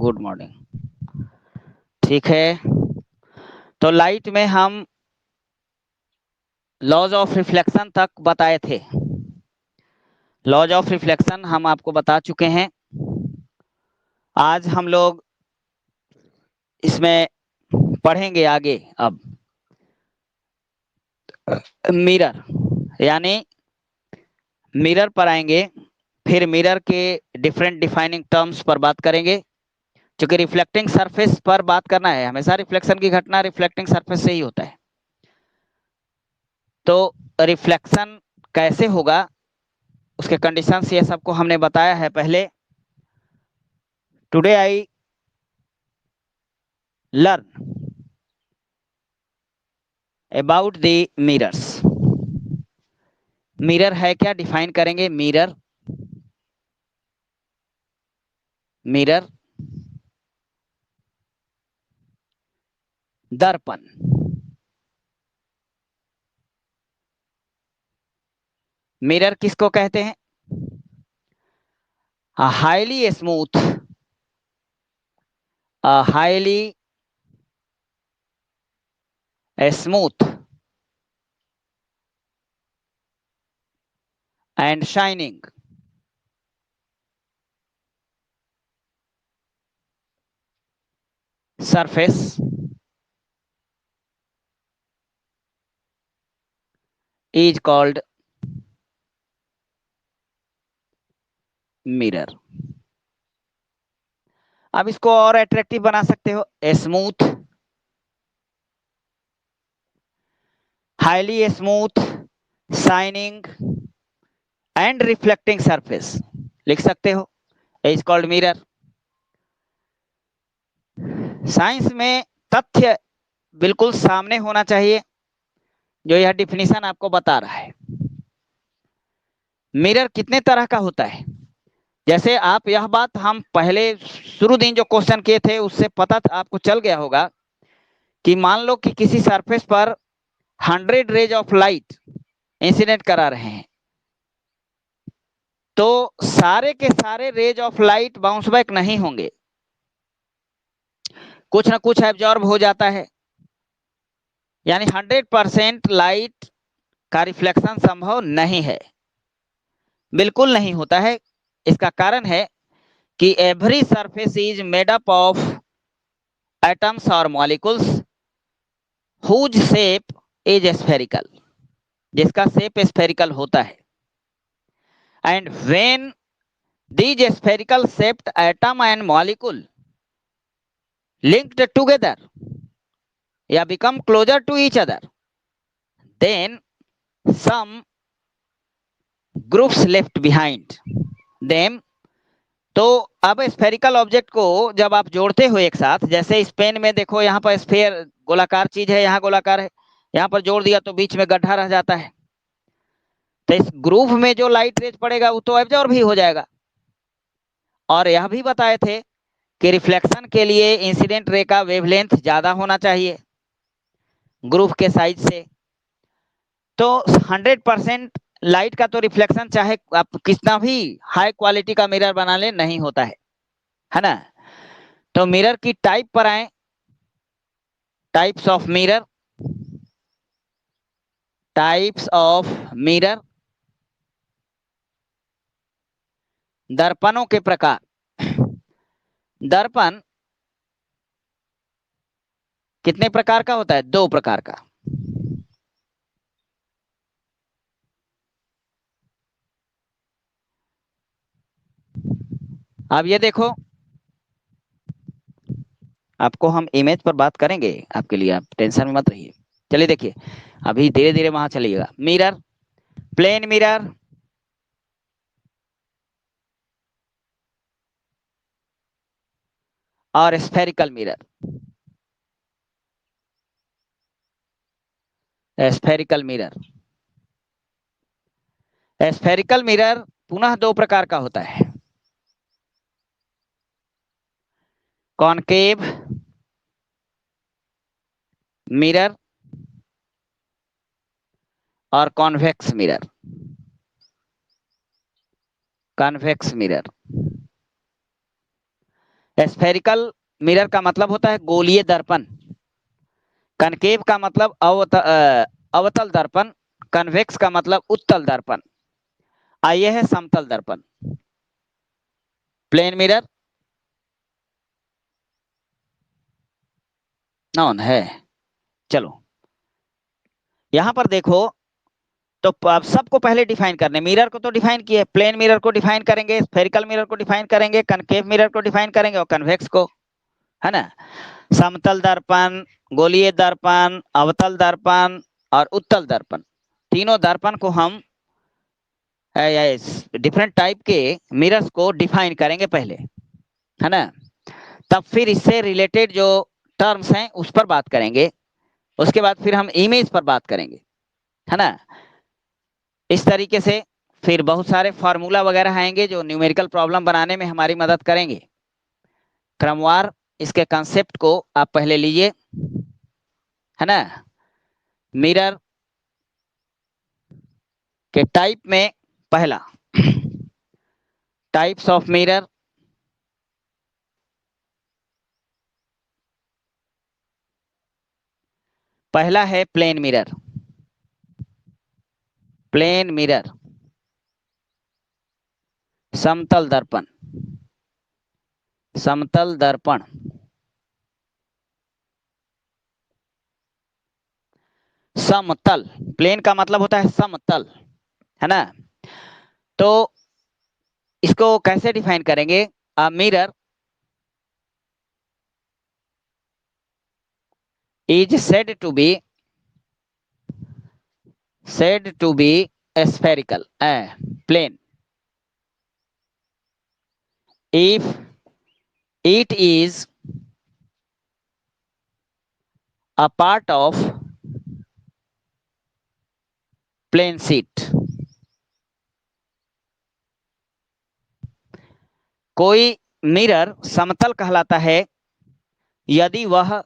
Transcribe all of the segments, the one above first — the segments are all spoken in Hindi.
Good morning. ठीक है, तो लाइट में हम लॉज ऑफ रिफ्लेक्शन तक बताए थे। लॉज ऑफ रिफ्लेक्शन हम आपको बता चुके हैं। आज हम लोग इसमें पढ़ेंगे आगे। अब मिरर, यानी मिरर पर आएंगे, फिर मिरर के डिफरेंट डिफाइनिंग टर्म्स पर बात करेंगे। क्योंकि रिफ्लेक्टिंग सरफेस पर बात करना है, हमेशा रिफ्लेक्शन की घटना रिफ्लेक्टिंग सरफेस से ही होता है। तो रिफ्लेक्शन कैसे होगा, उसके कंडीशंस ये सबको हमने बताया है पहले। Today I learn about the mirrors. Mirror है क्या, डिफाइन करेंगे। मिरर, मिरर दर्पण। मिरर किसको कहते हैं? Highly smooth, highly smooth and shining surface is called mirror। अब इसको और अट्रैक्टिव बना सकते हो। Smooth, highly smooth, shining and reflecting surface लिख सकते हो, इज कॉल्ड मिरर। साइंस में तथ्य बिल्कुल सामने होना चाहिए जो यह डिफिनीशन आपको बता रहा है। मिरर कितने तरह का होता है, जैसे आप यह बात हम पहले शुरू दिन जो क्वेश्चन किए थे उससे पता आपको चल गया होगा कि मान लो कि किसी सरफेस पर 100 रेज ऑफ लाइट इंसिडेंट करा रहे हैं, तो सारे के सारे rays of light bounce back नहीं होंगे, कुछ ना कुछ एब्जॉर्ब हो जाता है। यानी 100% लाइट का रिफ्लेक्शन संभव नहीं है, बिल्कुल नहीं होता है। इसका कारण है कि every surface is made up of atoms और molecules whose shape is spherical, जिसका शेप स्फेरिकल होता है। And when these spherical shaped atom and molecule linked together या become closer to each other, then some groups left behind them। तो अब स्फेरिकल ऑब्जेक्ट को जब आप जोड़ते हो एक साथ, जैसे इस पेन में देखो, यहाँ पर स्फेयर गोलाकार चीज है, यहाँ गोलाकार है, यहाँ पर जोड़ दिया तो बीच में गड्ढा रह जाता है। तो इस ग्रुप में जो लाइट रेज पड़ेगा वो तो एब्जॉर्ब भी हो जाएगा। और यह भी बताए थे कि रिफ्लेक्शन के लिए इंसिडेंट रे का वेवलेंथ ज्यादा होना चाहिए ग्रुप के साइज से। तो 100% लाइट का तो रिफ्लेक्शन चाहे आप कितना भी हाई क्वालिटी का मिरर बना ले नहीं होता है ना। तो मिरर की टाइप पर आए, types of mirror. Types of mirror, दर्पणों के प्रकार। दर्पण कितने प्रकार का होता है? 2 प्रकार का। अब ये देखो, आपको हम इमेज पर बात करेंगे आपके लिए, आप टेंशन में मत रहिए। चलिए देखिए, अभी धीरे धीरे वहां चलिएगा। मिरर, प्लेन मिरर, और spherical mirror. Spherical mirror, spherical mirror पुनः 2 प्रकार का होता है। कॉनकेव मिरर और convex mirror. Convex mirror, spherical mirror का मतलब होता है गोलीय दर्पण, कनकेव का मतलब अवतल दर्पण, कन्वेक्स का मतलब उत्तल दर्पण, आइए है समतल दर्पण। प्लेन मिरर नॉन है। चलो यहां पर देखो, तो अब सबको पहले डिफाइन करने, मिरर को तो डिफाइन किए, प्लेन मिरर को डिफाइन करेंगे, स्फेरिकल मिरर को डिफाइन करेंगे, कनकेव मिरर को डिफाइन करेंगे और कन्वेक्स को, है ना। समतल दर्पण, गोलीय दर्पण, अवतल दर्पण और उत्तल दर्पण, तीनों दर्पण को हम डिफरेंट टाइप के मिरर्स को डिफाइन करेंगे पहले, है ना। तब फिर इससे रिलेटेड जो टर्म्स हैं उस पर बात करेंगे, उसके बाद फिर हम इमेज पर बात करेंगे, है ना। इस तरीके से फिर बहुत सारे फार्मूला वगैरह आएंगे जो न्यूमेरिकल प्रॉब्लम बनाने में हमारी मदद करेंगे। क्रमवार इसके कंसेप्ट को आप पहले लीजिए, है ना। मिरर के टाइप में पहला टाइप्स ऑफ मिरर, पहला है प्लेन मिरर। प्लेन मिरर, समतल दर्पण, समतल दर्पण, समतल, प्लेन का मतलब होता है समतल, है ना। तो इसको कैसे डिफाइन करेंगे, a mirror is said to be spherical, plane if it is a part of plane sheet। कोई मिरर समतल कहलाता है यदि वह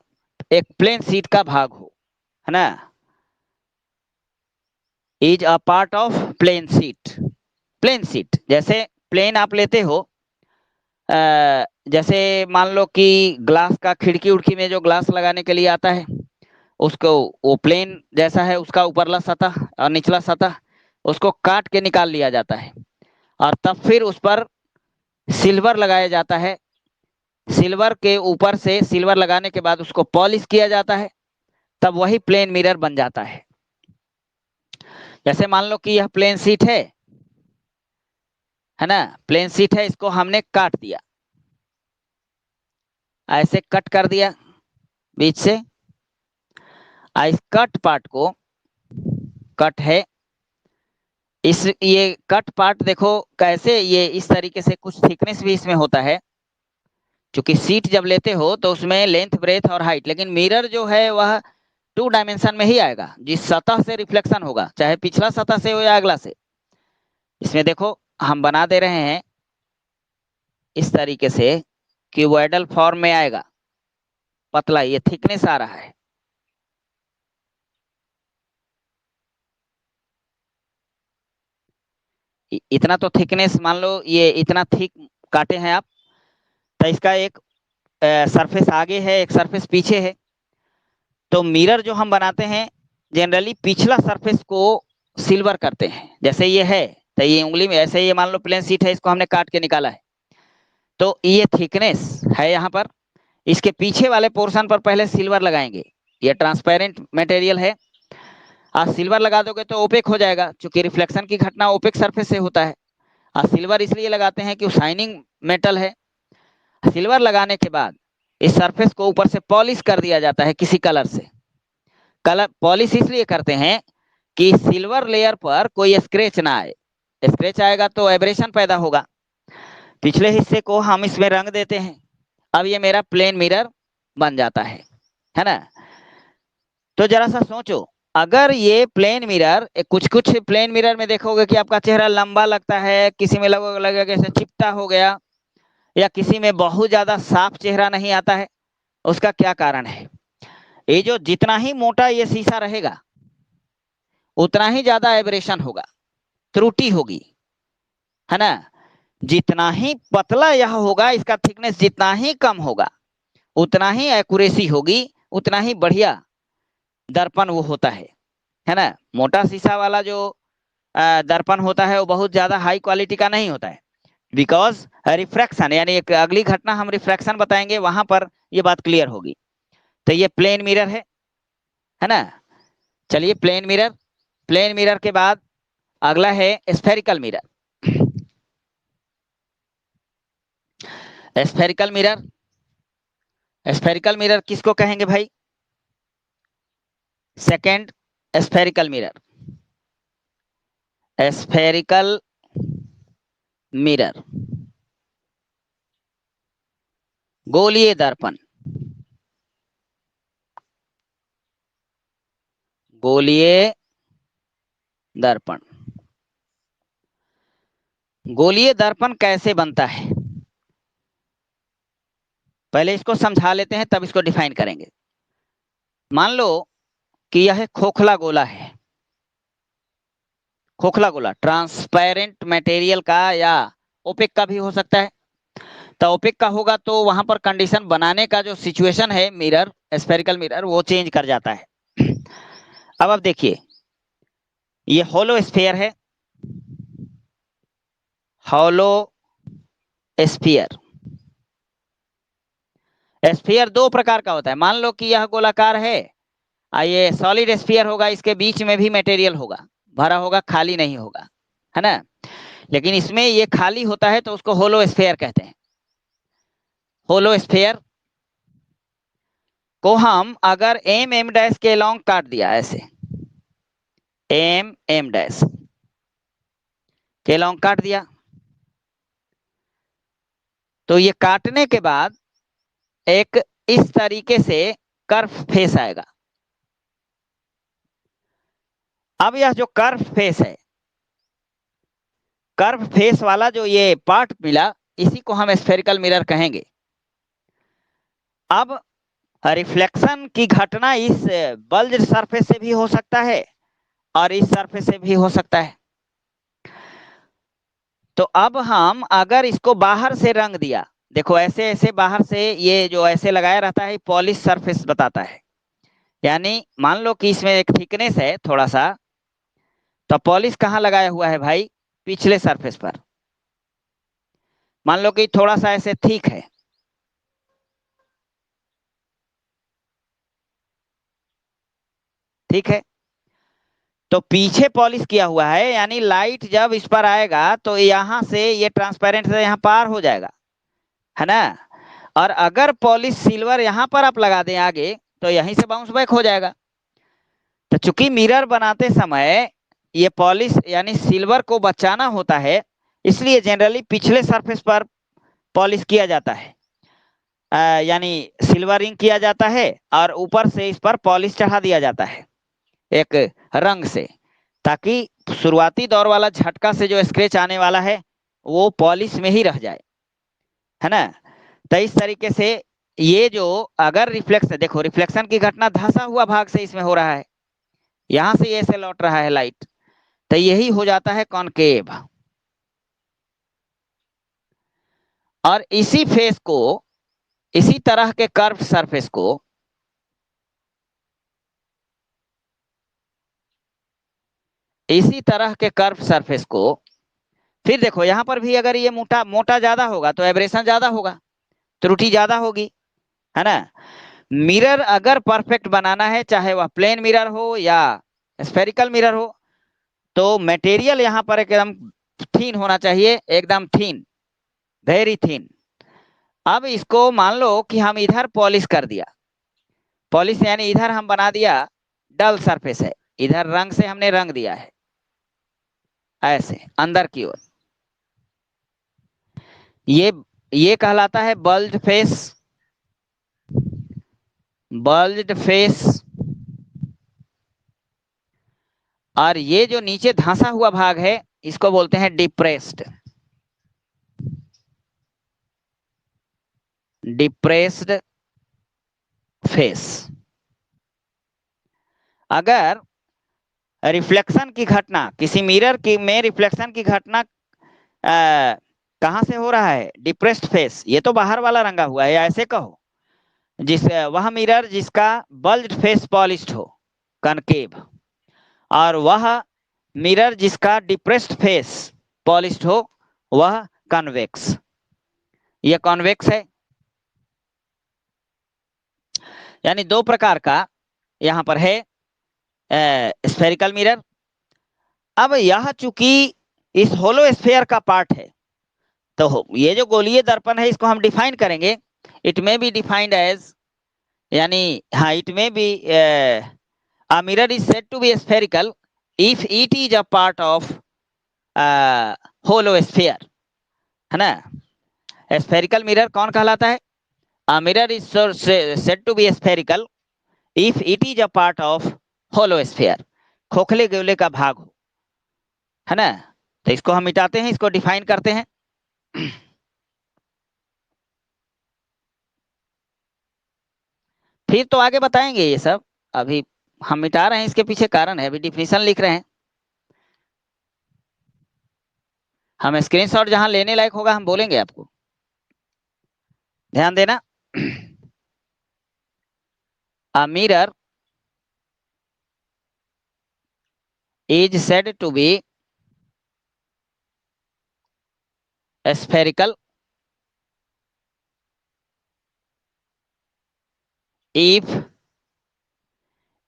एक प्लेन शीट का भाग हो, है ना। Is a part of plane sheet, plane sheet जैसे प्लेन आप लेते हो, जैसे मान लो कि ग्लास का खिड़की उड़की में जो ग्लास लगाने के लिए आता है, उसको वो प्लेन जैसा है, उसका ऊपरला सतह और निचला सतह उसको काट के निकाल लिया जाता है और तब फिर उस पर सिल्वर लगाया जाता है। सिल्वर के ऊपर से सिल्वर लगाने के बाद उसको पॉलिश किया जाता है, तब वही प्लेन मिरर बन जाता है। जैसे मान लो कि यह प्लेन शीट है ना, प्लेन शीट है, इसको हमने काट दिया, ऐसे कट कर दिया बीच से, इस कट पार्ट को, कट है इस, ये कट पार्ट देखो कैसे, ये इस तरीके से कुछ थिकनेस भी इसमें होता है, क्योंकि सीट जब लेते हो तो उसमें लेंथ ब्रेथ और हाइट, लेकिन मिरर जो है वह 2 डायमेंशन में ही आएगा, जिस सतह से रिफ्लेक्शन होगा, चाहे पिछला सतह से हो या अगला से। इसमें देखो हम बना दे रहे हैं इस तरीके से, क्यूबॉइडल फॉर्म में आएगा, पतला ये थिकनेस आ रहा है, इतना तो थिकनेस मान लो, ये इतना थिक काटे हैं आप, तो इसका एक सरफेस आगे है, एक सरफेस पीछे है। तो मिरर जो हम बनाते हैं जनरली पिछला सरफेस को सिल्वर करते हैं, जैसे ये है, तो ये उंगली में ऐसे, ये मान लो प्लेन शीट है, इसको हमने काट के निकाला है, तो ये थिकनेस है यहाँ पर, इसके पीछे वाले पोर्शन पर पहले सिल्वर लगाएंगे, ये ट्रांसपेरेंट मटेरियल है, आप सिल्वर लगा दोगे तो ओपेक हो जाएगा, क्योंकि रिफ्लेक्शन की घटना ओपेक सरफेस से होता है। और सिल्वर इसलिए लगाते हैं कि वो शाइनिंग मेटल है। सिल्वर लगाने के बाद इस सरफेस को ऊपर से पॉलिश कर दिया जाता है किसी कलर से। कलर पॉलिश इसलिए करते हैं कि सिल्वर लेयर पर कोई स्क्रैच ना आए, स्क्रैच आएगा तो एब्रेशन पैदा होगा। पिछले हिस्से को हम इसमें रंग देते हैं, अब ये मेरा प्लेन मिरर बन जाता है ना। तो जरा सा सोचो, अगर ये प्लेन मिरर, कुछ कुछ प्लेन मिरर में देखोगे कि आपका चेहरा लंबा लगता है, किसी में लगेगा जैसे चिपटा हो गया, या किसी में बहुत ज्यादा साफ चेहरा नहीं आता है, उसका क्या कारण है। ये जो जितना ही मोटा ये शीशा रहेगा उतना ही ज्यादा एब्रेशन होगा, त्रुटि होगी, है ना। जितना ही पतला यह होगा, इसका थिकनेस जितना ही कम होगा, उतना ही एक्यूरेसी होगी, उतना ही बढ़िया दर्पण वो होता है ना। मोटा शीशा वाला जो दर्पण होता है वो बहुत ज्यादा हाई क्वालिटी का नहीं होता है, बिकॉज रिफ्रैक्शन, यानी एक अगली घटना हम रिफ्रैक्शन बताएंगे, वहां पर ये बात क्लियर होगी। तो ये प्लेन मिरर है ना। चलिए, प्लेन मिरर, प्लेन मिरर के बाद अगला है spherical mirror. Spherical mirror, spherical mirror किसको कहेंगे भाई? Second spherical mirror, spherical mirror, गोलीय दर्पण, गोलीय दर्पण। गोलीय दर्पण कैसे बनता है, पहले इसको समझा लेते हैं, तब इसको डिफाइन करेंगे। मान लो कि यह खोखला गोला है, खोखला गोला ट्रांसपेरेंट मटेरियल का या ओपेक का भी हो सकता है। तो ओपेक का होगा तो वहां पर कंडीशन बनाने का जो सिचुएशन है मिरर, स्फेरिकल मिरर, वो चेंज कर जाता है। अब देखिए, ये होलो स्फीयर है, होलो स्फीयर। स्फीयर दो प्रकार का होता है, मान लो कि यह गोलाकार है, ये सॉलिड स्फीयर होगा, इसके बीच में भी मटेरियल होगा, भरा होगा, खाली नहीं होगा, है ना। लेकिन इसमें ये खाली होता है तो उसको होलो स्फीयर कहते हैं। होलो स्फीयर को हम अगर एम एम डैश के लॉन्ग काट दिया, ऐसे एम एम डैश के लॉन्ग काट दिया, तो ये काटने के बाद एक इस तरीके से कर्व फेस आएगा। अब यह जो कर्व फेस है, कर्व फेस वाला जो ये पार्ट मिला, इसी को हम स्फेरिकल मिरर कहेंगे। अब रिफ्लेक्शन की घटना इस बल्ज सरफेस से भी हो सकता है और इस सरफेस से भी हो सकता है। तो अब हम अगर इसको बाहर से रंग दिया, देखो ऐसे ऐसे बाहर से, ये जो ऐसे लगाया रहता है पॉलिश सरफेस बताता है, यानी मान लो कि इसमें एक थिकनेस है थोड़ा सा, तो पॉलिश कहाँ लगाया हुआ है भाई? पिछले सरफेस पर। मान लो कि थोड़ा सा ऐसे थिक है, ठीक है, तो पीछे पॉलिश किया हुआ है, यानी लाइट जब इस पर आएगा तो यहां से ये ट्रांसपेरेंट से यहाँ पार हो जाएगा, है ना। और अगर पॉलिश सिल्वर यहां पर आप लगा दें आगे, तो यहीं से बाउंस बैक हो जाएगा। तो चूंकि मिरर बनाते समय ये पॉलिश यानी सिल्वर को बचाना होता है, इसलिए जनरली पिछले सरफेस पर पॉलिश किया जाता है, यानी सिल्वरिंग किया जाता है, और ऊपर से इस पर पॉलिश चढ़ा दिया जाता है एक रंग से, ताकि शुरुआती दौर वाला झटका से जो स्क्रैच आने वाला है वो पॉलिश में ही रह जाए, है ना। तो इस तरीके से ये जो अगर रिफ्लेक्स, देखो रिफ्लेक्शन की घटना धंसा हुआ भाग से इसमें हो रहा है, यहां से ऐसे लौट रहा है लाइट, तो यही हो जाता है कॉनकेव। और इसी फेस को, इसी तरह के कर्व सरफेस को, इसी तरह के कर्व सरफेस को फिर देखो यहां पर भी अगर ये मोटा मोटा ज्यादा होगा तो एब्रेशन ज्यादा होगा, त्रुटि ज्यादा होगी, है ना। मिरर अगर परफेक्ट बनाना है, चाहे वह प्लेन मिरर हो या स्फेरिकल मिरर हो, तो मटेरियल यहां पर एकदम थीन होना चाहिए, एकदम थीन, वेरी थीन। अब इसको मान लो कि हम इधर पॉलिश कर दिया, पॉलिश यानी इधर हम बना दिया डल सरफेस है, इधर रंग से हमने रंग दिया है ऐसे अंदर की ओर, ये ये कहलाता है बल्ज फेस, बल्ज फेस। और ये जो नीचे धंसा हुआ भाग है इसको बोलते हैं डिप्रेस्ड, डिप्रेस्ड फेस। अगर रिफ्लेक्शन की घटना, किसी मिरर की में रिफ्लेक्शन की घटना कहां से हो रहा है? डिप्रेस्ड फेस, ये तो बाहर वाला रंगा हुआ है, ऐसे कहो। जिस वह मिरर जिसका बल्ज्ड फेस पॉलिश्ड हो, कनकेव, और वह मिरर जिसका डिप्रेस्ड फेस पॉलिश्ड हो, वह कन्वेक्स। यह कॉन्वेक्स है। यानी दो प्रकार का यहां पर है स्फेरिकल मिरर। अब यह चूंकि इस होलो स्फेयर का पार्ट है, तो ये जो गोलीय दर्पण है इसको हम डिफाइन करेंगे। It may be defined as, यानी हाँ, it may be a mirror is said to be spherical if it is a part of hollow sphere, है ना? स्फेरिकल मिरर कौन कहलाता है? A mirror is said to be spherical if it is a part of hollow sphere, खोखले गोले का भाग हो, है ना? तो इसको हम मिटाते हैं, इसको डिफाइन करते हैं। फिर तो आगे बताएंगे ये सब, अभी हम मिटा रहे हैं, इसके पीछे कारण है, अभी डिफिनीशन लिख रहे हैं। हम स्क्रीनशॉट जहां लेने लायक होगा हम बोलेंगे आपको, ध्यान देना। A mirror is said to be spherical if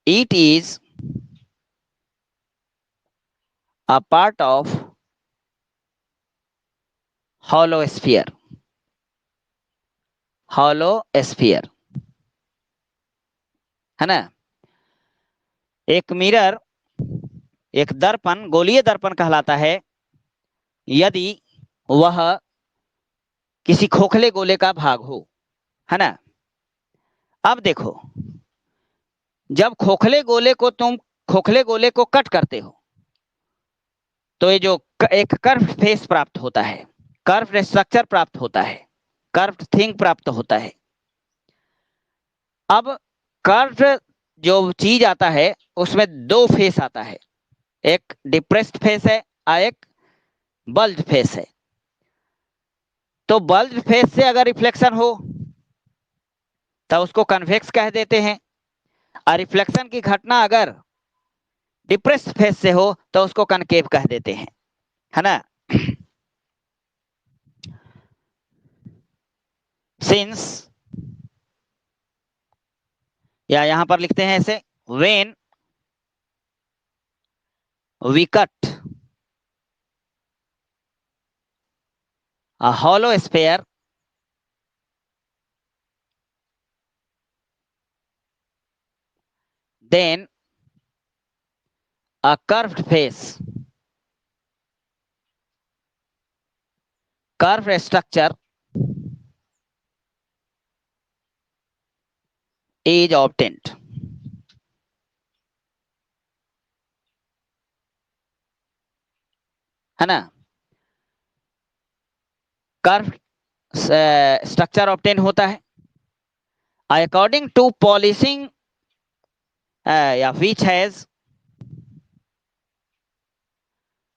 it is a part of hollow sphere, hollow sphere, है ना? एक मिरर, एक दर्पण गोलीय दर्पण कहलाता है यदि वह किसी खोखले गोले का भाग हो, है ना? अब देखो, जब खोखले गोले को कट करते हो तो ये जो एक कर्व फेस प्राप्त होता है, कर्व स्ट्रक्चर प्राप्त होता है, कर्व थिंग प्राप्त होता है। अब कर्व जो चीज आता है उसमें दो फेस आता है, एक डिप्रेस्ड फेस है और एक बल्ज फेस है। तो बल्ज फेस से अगर रिफ्लेक्शन हो तो उसको कन्वेक्स कह देते हैं, और रिफ्लेक्शन की घटना अगर डिप्रेस्ड फेस से हो तो उसको कनकेव कह देते हैं, है ना? सिंस, या यहां पर लिखते हैं ऐसे, when we cut a hollow sphere then a curved face, curved structure is obtained, है ना? कर्व स्ट्रक्चर ऑब्टेन होता है अकॉर्डिंग टू पॉलिशिंग या which has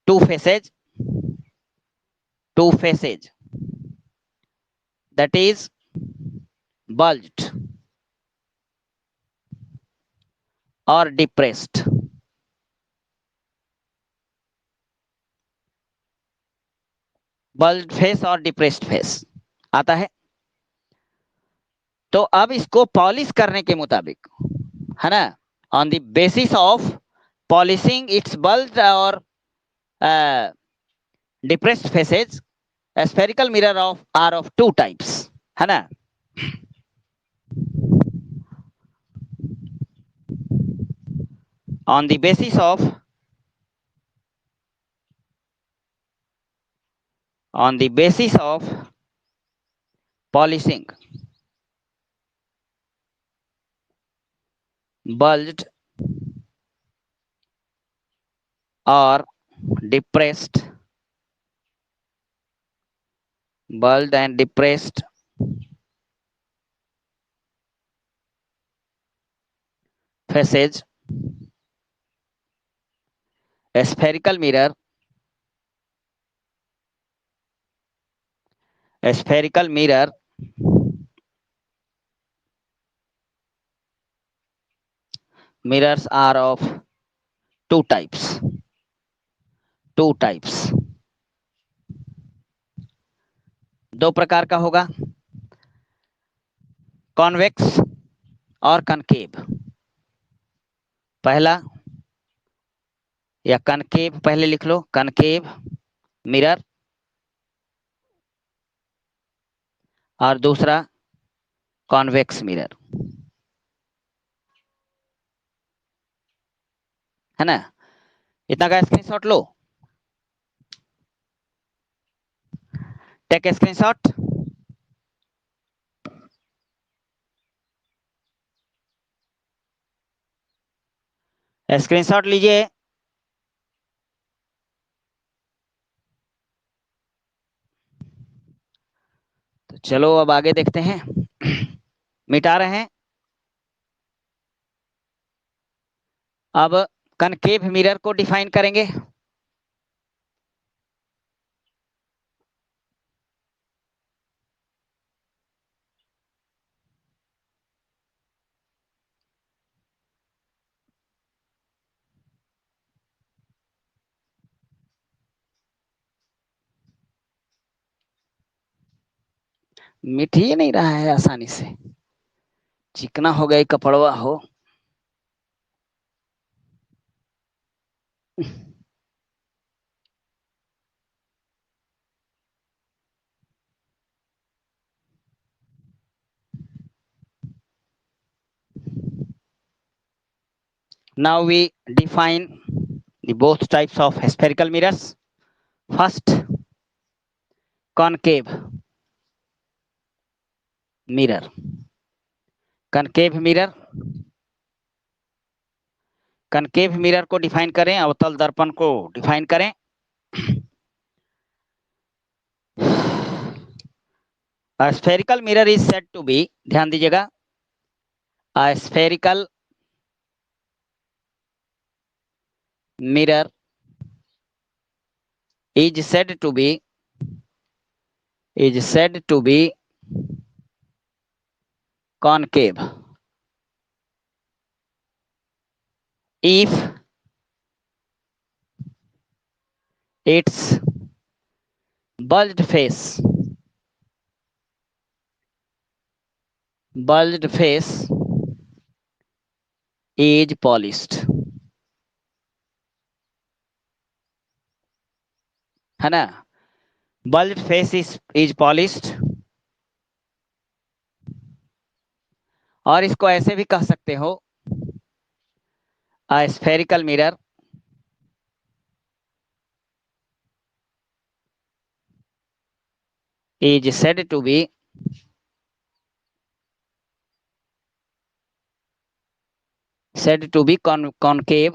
two faces, that is bulged or depressed, bulge face और डिप्रेस्ड फेस आता है। तो अब इसको पॉलिश करने के मुताबिक, है ना, on the basis of polishing its bulge और depressed faces, spherical mirror of are of two types, है ना? on the basis of polishing bulged or depressed, bulged and depressed faces, a spherical mirror spherical mirror mirrors are of two types. दो प्रकार का होगा, कॉन्वेक्स और कनकेव। पहला या कनकेव पहले लिख लो, कनकेव मिरर, और दूसरा कॉन्वेक्स मिरर, है ना। इतना का स्क्रीनशॉट लो, टेक स्क्रीनशॉट। स्क्रीनशॉट लीजिए। तो चलो अब आगे देखते हैं। मिटा रहे हैं। अब कनकेव मिरर को डिफाइन करेंगे। मिट ही नहीं रहा है आसानी से, चिकना हो गया, कपड़वा हो। Now we define the both types of spherical mirrors. First, concave mirror. Concave mirror को डिफाइन करें, अवतल दर्पण को डिफाइन करें। A spherical mirror is said to be, ध्यान दीजिएगा, a spherical mirror is said to be concave if its bulged face is polished, है ना। bulged face is polished, और इसको ऐसे भी कह सकते हो, a spherical mirror is said to be concave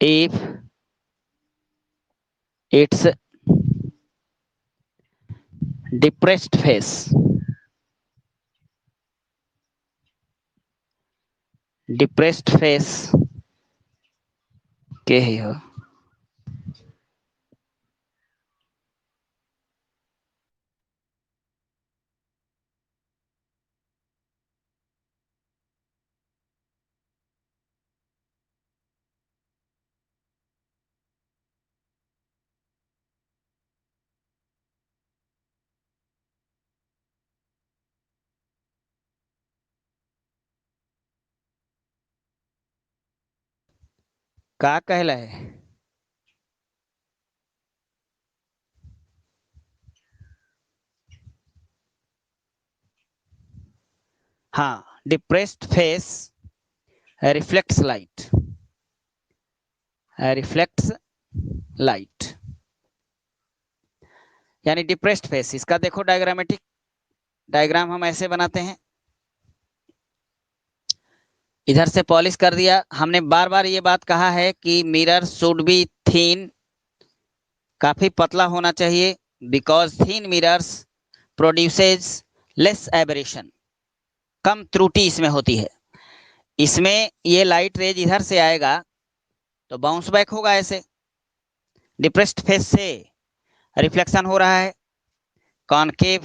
if its depressed face के ही हो, का कहला है। हाँ, डिप्रेस्ड फेस रिफ्लेक्ट्स लाइट, यानी डिप्रेस्ड फेस। इसका देखो डायग्रामेटिक डायग्राम हम ऐसे बनाते हैं, इधर से पॉलिश कर दिया। हमने बार बार ये बात कहा है कि मिरर शुड बी थीन, काफी पतला होना चाहिए, because thin mirrors produces less aberration, कम त्रुटि इसमें होती है। इसमें ये लाइट रेज इधर से आएगा तो बाउंस बैक होगा ऐसे, डिप्रेस्ड फेस से रिफ्लेक्शन हो रहा है, कॉनकेव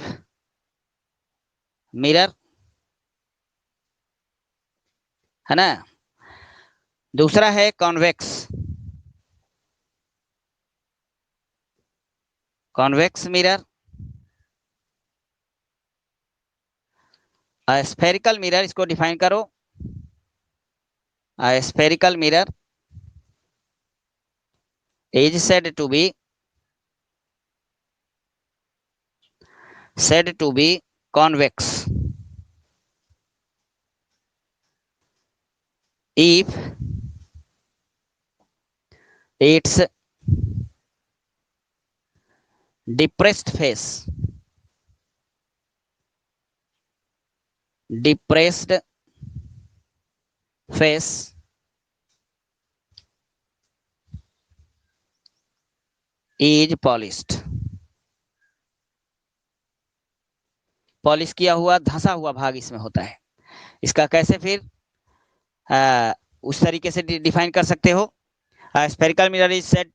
मिरर, है ना। दूसरा है convex, convex mirror. Spherical mirror, इसको डिफाइन करो। Spherical mirror is said to be convex if its depressed face is polished, polish किया हुआ धंसा हुआ भाग इसमें होता है। इसका कैसे फिर उस तरीके से डिफाइन कर सकते हो। Spherical mirror is said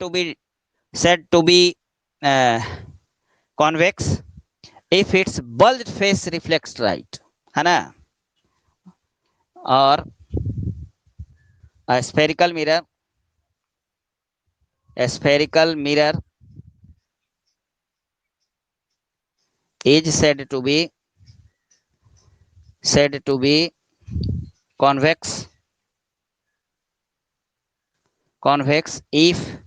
to be convex if its bulged face reflects light, है ना। और spherical mirror is said to be convex if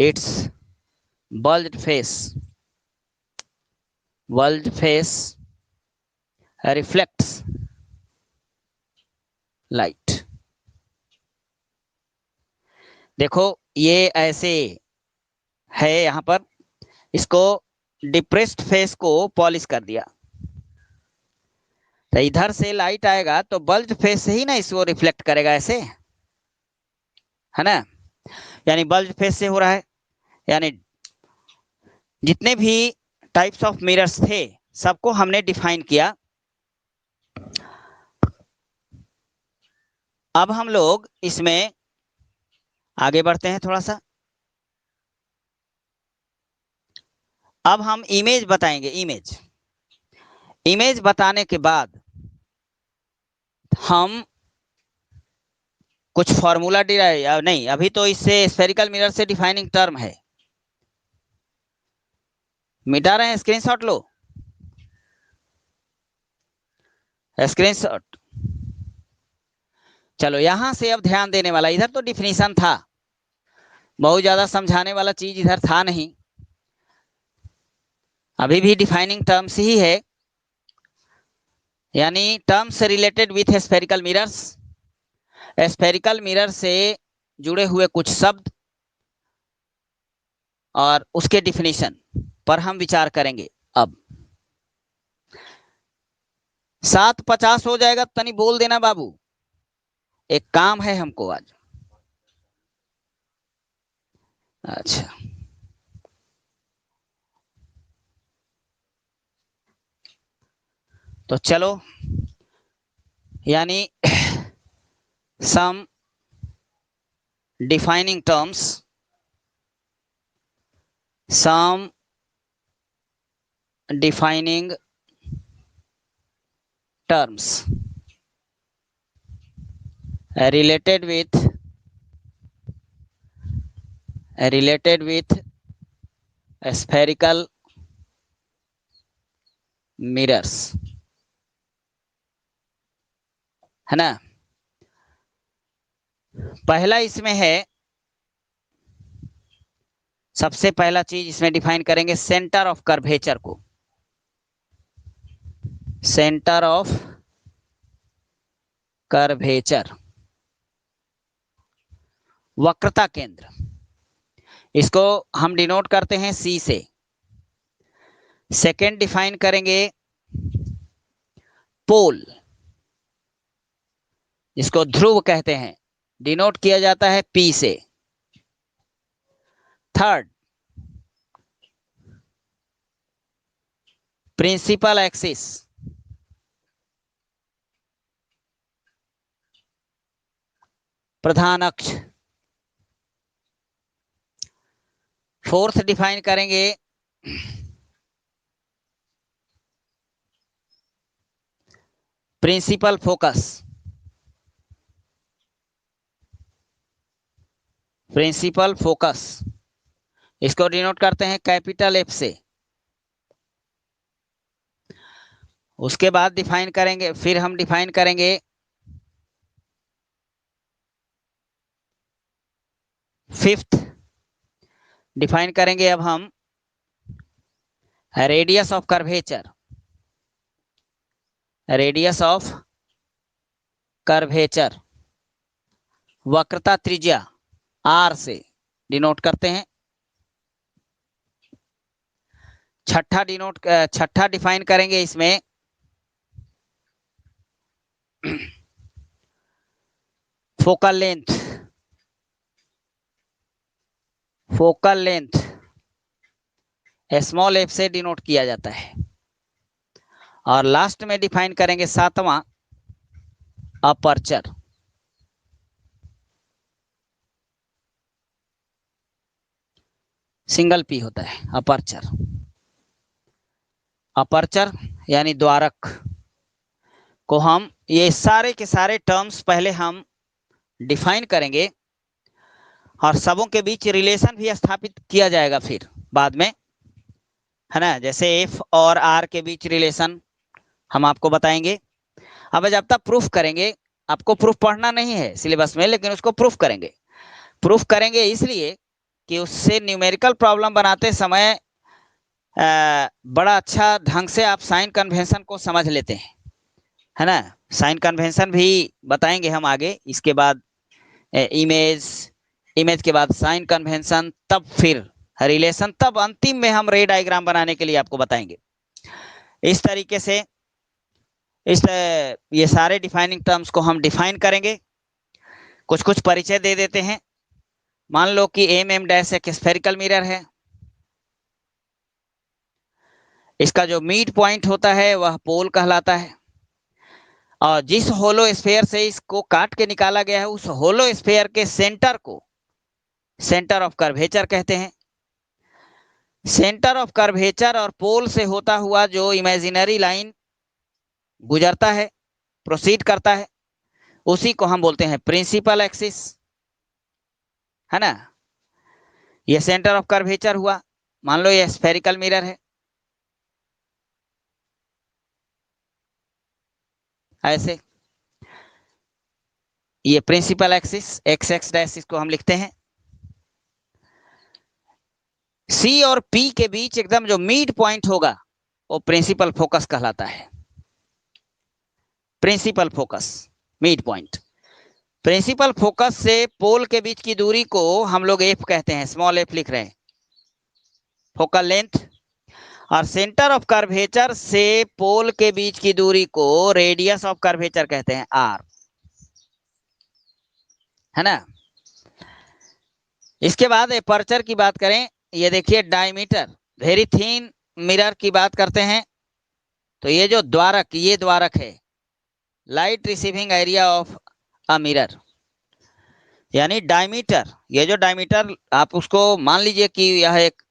its bulged face reflects light। देखो ये ऐसे है, यहां पर इसको डिप्रेस्ड फेस को पॉलिश कर दिया, तो इधर से लाइट आएगा तो बल्ज फेस से ही ना इसको रिफ्लेक्ट करेगा, ऐसे है ना। यानी बल्ज फेस से हो रहा है, यानी जितने भी टाइप्स ऑफ मिरर्स थे सबको हमने डिफाइन किया। अब हम लोग इसमें आगे बढ़ते हैं थोड़ा सा। अब हम इमेज बताएंगे। इमेज बताने के बाद हम कुछ फॉर्मूला डिराइव नहीं, अभी तो इससे स्फेरिकल मिरर से डिफाइनिंग टर्म है। मिटा रहे हैं, स्क्रीनशॉट लो, स्क्रीनशॉट। चलो यहां से अब ध्यान देने वाला, इधर तो डिफिनीशन था, बहुत ज्यादा समझाने वाला चीज इधर था नहीं, अभी भी डिफाइनिंग टर्म्स ही है, यानी terms related with spherical mirrors, spherical mirror से जुड़े हुए कुछ शब्द और उसके डिफिनीशन पर हम विचार करेंगे। अब 7:50 हो जाएगा, तनी बोल देना बाबू, एक काम है हमको आज। अच्छा, तो चलो, यानी some defining terms, some defining terms related with spherical mirrors, है ना। पहला इसमें है, सबसे पहला चीज इसमें डिफाइन करेंगे सेंटर ऑफ कर्वेचर को। सेंटर ऑफ कर्वेचर, वक्रता केंद्र, इसको हम डिनोट करते हैं सी से। सेकेंड डिफाइन करेंगे पोल, जिसको ध्रुव कहते हैं, डिनोट किया जाता है पी से। थर्ड, प्रिंसिपल एक्सिस, प्रधान अक्ष, फोर्थ डिफाइन करेंगे प्रिंसिपल फोकस। प्रिंसिपल फोकस इसको डिनोट करते हैं कैपिटल एफ से। उसके बाद डिफाइन करेंगे, फिर हम डिफाइन करेंगे फिफ्थ, डिफाइन करेंगे अब हम radius of curvature. Radius of curvature वक्रता त्रिज्या आर से डिनोट करते हैं। छठा डिफाइन करेंगे इसमें focal length. Focal length small F से डिनोट किया जाता है। और लास्ट में डिफाइन करेंगे सातवां अपर्चर। सिंगल पी होता है अपर्चर। अपर्चर यानी द्वारक को हम ये सारे के सारे टर्म्स पहले हम डिफाइन करेंगे और सबों के बीच रिलेशन भी स्थापित किया जाएगा फिर बाद में, है ना। जैसे एफ और आर के बीच रिलेशन हम आपको बताएंगे। अब जब तक प्रूफ करेंगे, आपको प्रूफ पढ़ना नहीं है सिलेबस में, लेकिन उसको प्रूफ करेंगे। प्रूफ करेंगे इसलिए कि उससे न्यूमेरिकल प्रॉब्लम बनाते समय बड़ा अच्छा ढंग से आप साइन कन्वेंशन को समझ लेते हैं, है ना। साइन कन्वेंशन भी बताएंगे हम आगे। इसके बाद इमेज के बाद साइन कन्वेंशन, तब फिर रिलेशन, तब अंतिम में हम रे डायग्राम बनाने के लिए आपको बताएंगे। इस तरीके से ये सारे डिफाइनिंग टर्म्स को हम डिफाइन करेंगे। कुछ कुछ परिचय दे देते हैं। मान लो कि एम डैश एक स्फेरिकल मिरर है। इसका जो मिड पॉइंट होता है वह पोल कहलाता है, और जिस होलो स्फेयर से इसको काट के निकाला गया है उस होलो स्फेयर के सेंटर को सेंटर ऑफ कर्वेचर कहते हैं। सेंटर ऑफ कर्वेचर और पोल से होता हुआ जो इमेजिनरी लाइन गुजरता है, प्रोसीड करता है, उसी को हम बोलते हैं प्रिंसिपल एक्सिस, है ना। ये सेंटर ऑफ कर्वेचर हुआ। मान लो ये स्फेरिकल मिरर है, ऐसे ये principal axis X X dash इसको हम लिखते हैं। सी और पी के बीच एकदम जो मिड पॉइंट होगा वो प्रिंसिपल फोकस कहलाता है। Principal focus, mid point. Principal focus से पोल के बीच की दूरी को हम लोग एफ कहते हैं, स्मॉल एफ लिख रहे हैं, फोकल लेंथ। और सेंटर ऑफ कर्वेचर से पोल के बीच की दूरी को रेडियस ऑफ कर्वेचर कहते हैं, आर, है ना। इसके बाद एपर्चर की बात करें, ये देखिए डायमीटर, वेरी थिन मिरर की बात करते हैं तो ये जो द्वारक, ये द्वारक है, light receiving area of a mirror, यानी डायमीटर। ये जो डायमीटर, आप उसको मान लीजिए कि यह एक,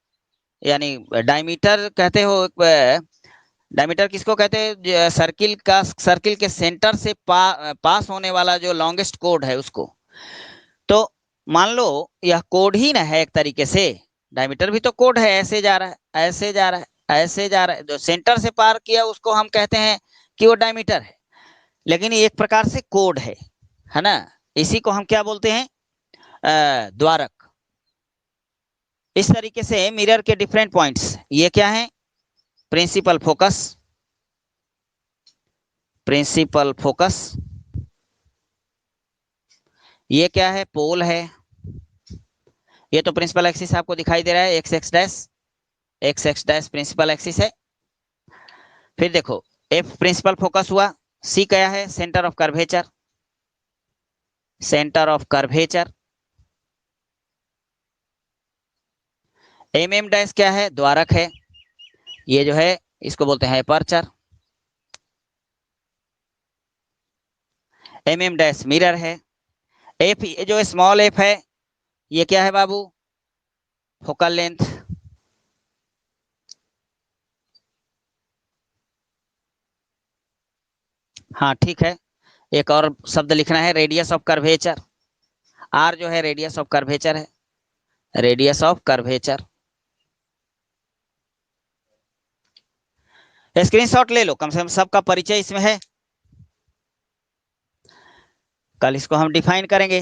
यानी डायमीटर कहते हो, डायमीटर किसको कहते हैं, सर्किल का, सर्किल के सेंटर से पास होने वाला जो लॉन्गेस्ट कोड है उसको। तो मान लो यह कोड ही ना है एक तरीके से, डायमीटर भी तो कोड है, ऐसे जा रहा है, ऐसे जा रहा है, ऐसे जा रहा है, जो सेंटर से पार किया उसको हम कहते हैं कि वो डायमीटर है, लेकिन ये एक प्रकार से कोड है ना। इसी को हम क्या बोलते हैं, द्वारक। इस तरीके से मिरर के डिफरेंट पॉइंट्स, ये क्या है, प्रिंसिपल फोकस, प्रिंसिपल फोकस, ये क्या है, पोल है। ये तो प्रिंसिपल एक्सिस आपको दिखाई दे रहा है, X X dash principal axis है। फिर देखो एफ प्रिंसिपल फोकस हुआ, सी क्या है, centre of curvature, centre of curvature. M dash क्या है, द्वारक है, ये जो है इसको बोलते हैं एपर्चर। एम डैश मिरर है। एफ, ये जो स्मॉल एफ है, ये क्या है बाबू, फोकल लेंथ, हाँ ठीक है। एक और शब्द लिखना है, रेडियस ऑफ कर्वेचर। आर जो है रेडियस ऑफ कर्वेचर है, रेडियस ऑफ कर्वेचर। स्क्रीनशॉट ले लो, कम से कम सबका परिचय इसमें है। कल इसको हम डिफाइन करेंगे।